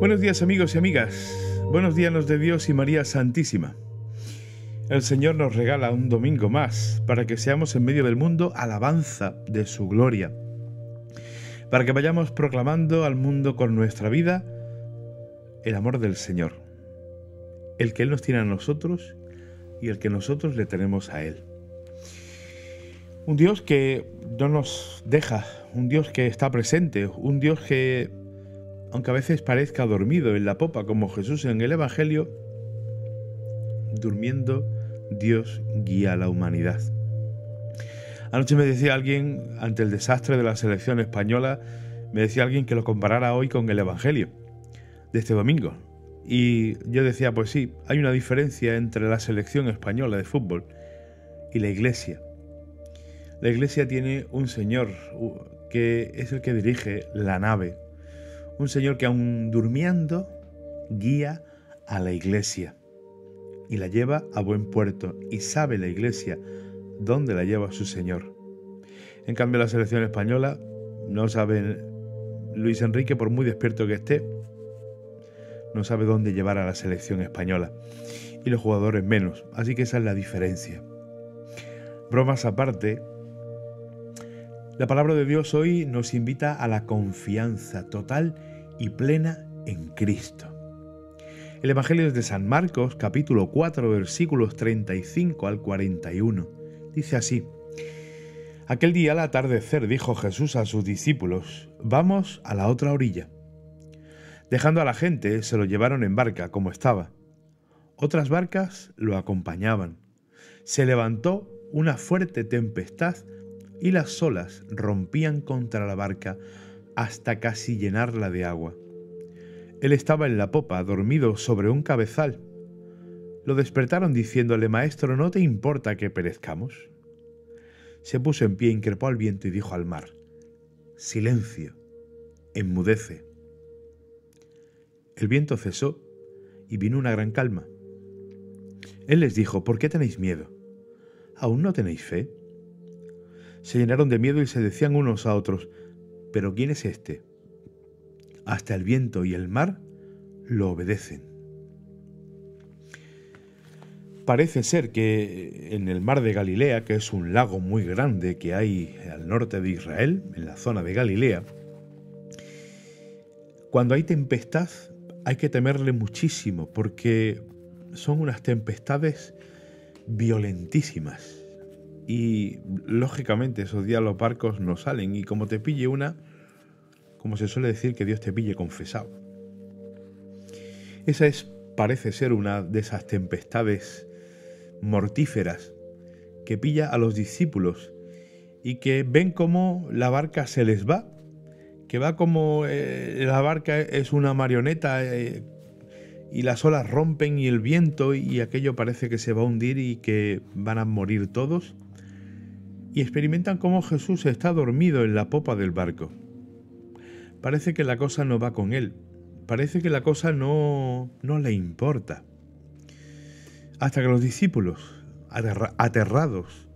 Buenos días, amigos y amigas. Buenos días los de Dios y María Santísima. El Señor nos regala un domingo más para que seamos en medio del mundo alabanza de su gloria, para que vayamos proclamando al mundo con nuestra vida el amor del Señor, el que Él nos tiene a nosotros y el que nosotros le tenemos a Él. Un Dios que no nos deja, un Dios que está presente, un Dios que, aunque a veces parezca dormido en la popa como Jesús en el Evangelio, durmiendo, Dios guía a la humanidad. Anoche me decía alguien, ante el desastre de la selección española, me decía alguien que lo comparara hoy con el Evangelio de este domingo. Y yo decía, pues sí, hay una diferencia entre la selección española de fútbol y la Iglesia. La Iglesia tiene un Señor que es el que dirige la nave. Un Señor que aun durmiendo guía a la Iglesia y la lleva a buen puerto, y sabe la Iglesia dónde la lleva su Señor. En cambio, la selección española no sabe, Luis Enrique, por muy despierto que esté, no sabe dónde llevar a la selección española, y los jugadores menos. Así que esa es la diferencia. Bromas aparte, la palabra de Dios hoy nos invita a la confianza total y plena en Cristo. El Evangelio es de San Marcos, capítulo 4, versículos 35 al 41. Dice así: Aquel día al atardecer dijo Jesús a sus discípulos: «Vamos a la otra orilla». Dejando a la gente, se lo llevaron en barca como estaba. Otras barcas lo acompañaban. Se levantó una fuerte tempestad y las olas rompían contra la barca hasta casi llenarla de agua. Él estaba en la popa, dormido sobre un cabezal. Lo despertaron diciéndole: «Maestro, ¿no te importa que perezcamos?». Se puso en pie, increpó al viento y dijo al mar: «Silencio, enmudece». El viento cesó y vino una gran calma. Él les dijo: «¿Por qué tenéis miedo? ¿Aún no tenéis fe?». Se llenaron de miedo y se decían unos a otros: «¿Pero quién es este? Hasta el viento y el mar lo obedecen». Parece ser que en el mar de Galilea, que es un lago muy grande que hay al norte de Israel, en la zona de Galilea, cuando hay tempestad hay que temerle muchísimo, porque son unas tempestades violentísimas. Y lógicamente esos días los barcos no salen, y como te pille una, como se suele decir, que Dios te pille confesado. Esa parece ser una de esas tempestades mortíferas que pilla a los discípulos y que ven cómo la barca se les va, que va como la barca es una marioneta y las olas rompen y el viento y aquello parece que se va a hundir y que van a morir todos. Y experimentan cómo Jesús está dormido en la popa del barco. Parece que la cosa no va con él. Parece que la cosa no le importa. Hasta que los discípulos, aterrados,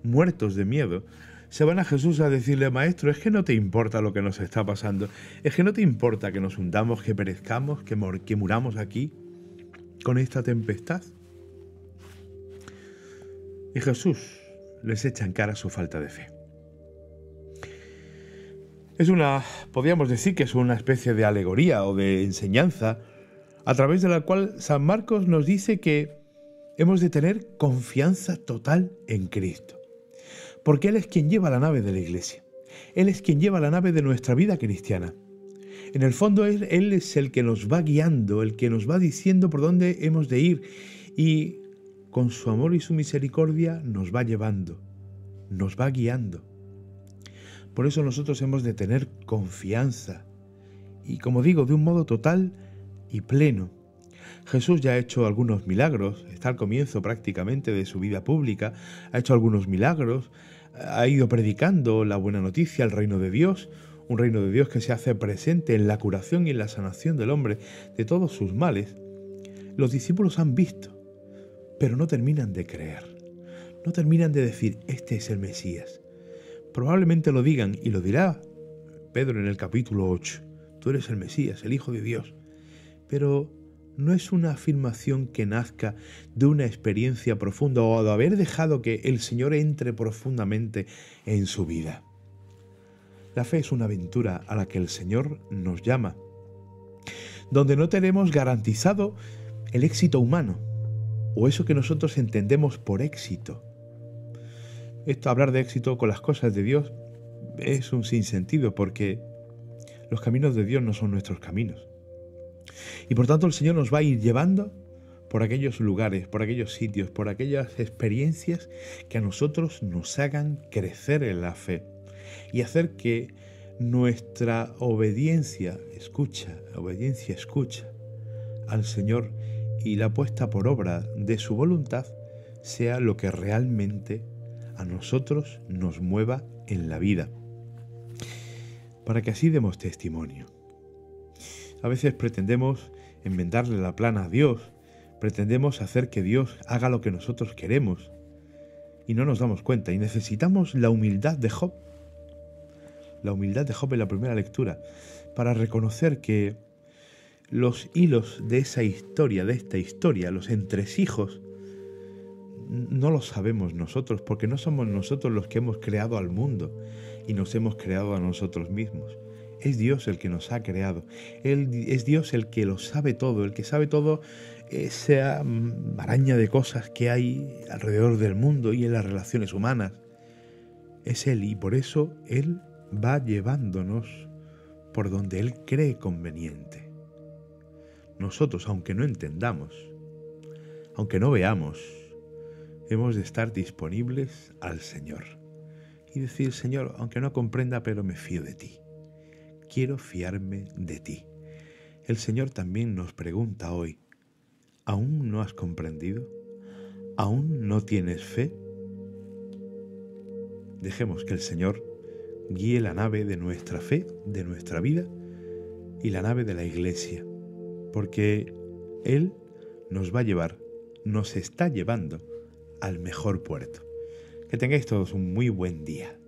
muertos de miedo, se van a Jesús a decirle: «Maestro, es que no te importa lo que nos está pasando. Es que no te importa que nos hundamos, que perezcamos, que muramos aquí con esta tempestad». Y Jesús les echa en cara su falta de fe. Podríamos decir que es una especie de alegoría o de enseñanza a través de la cual San Marcos nos dice que hemos de tener confianza total en Cristo. Porque Él es quien lleva la nave de la Iglesia. Él es quien lleva la nave de nuestra vida cristiana. En el fondo Él es el que nos va guiando, el que nos va diciendo por dónde hemos de ir, y con su amor y su misericordia nos va llevando, nos va guiando. Por eso nosotros hemos de tener confianza, y como digo, de un modo total y pleno. Jesús ya ha hecho algunos milagros, está al comienzo prácticamente de su vida pública, ha hecho algunos milagros, ha ido predicando la buena noticia, el reino de Dios, un reino de Dios que se hace presente en la curación y en la sanación del hombre de todos sus males. Los discípulos han visto, pero no terminan de creer, no terminan de decir: «Este es el Mesías». Probablemente lo digan, y lo dirá Pedro en el capítulo 8. «Tú eres el Mesías, el Hijo de Dios». pero no es una afirmación que nazca de una experiencia profunda o de haber dejado que el Señor entre profundamente en su vida. La fe es una aventura a la que el Señor nos llama, donde no tenemos garantizado el éxito humano o eso que nosotros entendemos por éxito. Hablar de éxito con las cosas de Dios es un sinsentido, porque los caminos de Dios no son nuestros caminos. Y por tanto el Señor nos va a ir llevando por aquellos lugares, por aquellos sitios, por aquellas experiencias que a nosotros nos hagan crecer en la fe y hacer que nuestra obediencia escucha al Señor y la puesta por obra de su voluntad sea lo que realmente a nosotros nos mueva en la vida, para que así demos testimonio. A veces pretendemos enmendarle la plana a Dios, pretendemos hacer que Dios haga lo que nosotros queremos y no nos damos cuenta, y necesitamos la humildad de Job. La humildad de Job en la primera lectura, para reconocer que los hilos de esta historia, los entresijos, no lo sabemos nosotros, porque no somos nosotros los que hemos creado al mundo y nos hemos creado a nosotros mismos. Es Dios el que nos ha creado. Es Dios el que lo sabe todo, el que sabe todo esa maraña de cosas que hay alrededor del mundo y en las relaciones humanas. Es Él, y por eso Él va llevándonos por donde Él cree conveniente. Nosotros, aunque no entendamos, aunque no veamos, hemos de estar disponibles al Señor y decir: Señor, aunque no comprenda, pero me fío de ti. Quiero fiarme de ti. El Señor también nos pregunta hoy: ¿aún no has comprendido? ¿Aún no tienes fe? Dejemos que el Señor guíe la nave de nuestra fe, de nuestra vida y la nave de la Iglesia, porque Él nos va a llevar, nos está llevando al mejor puerto. Que tengáis todos un muy buen día.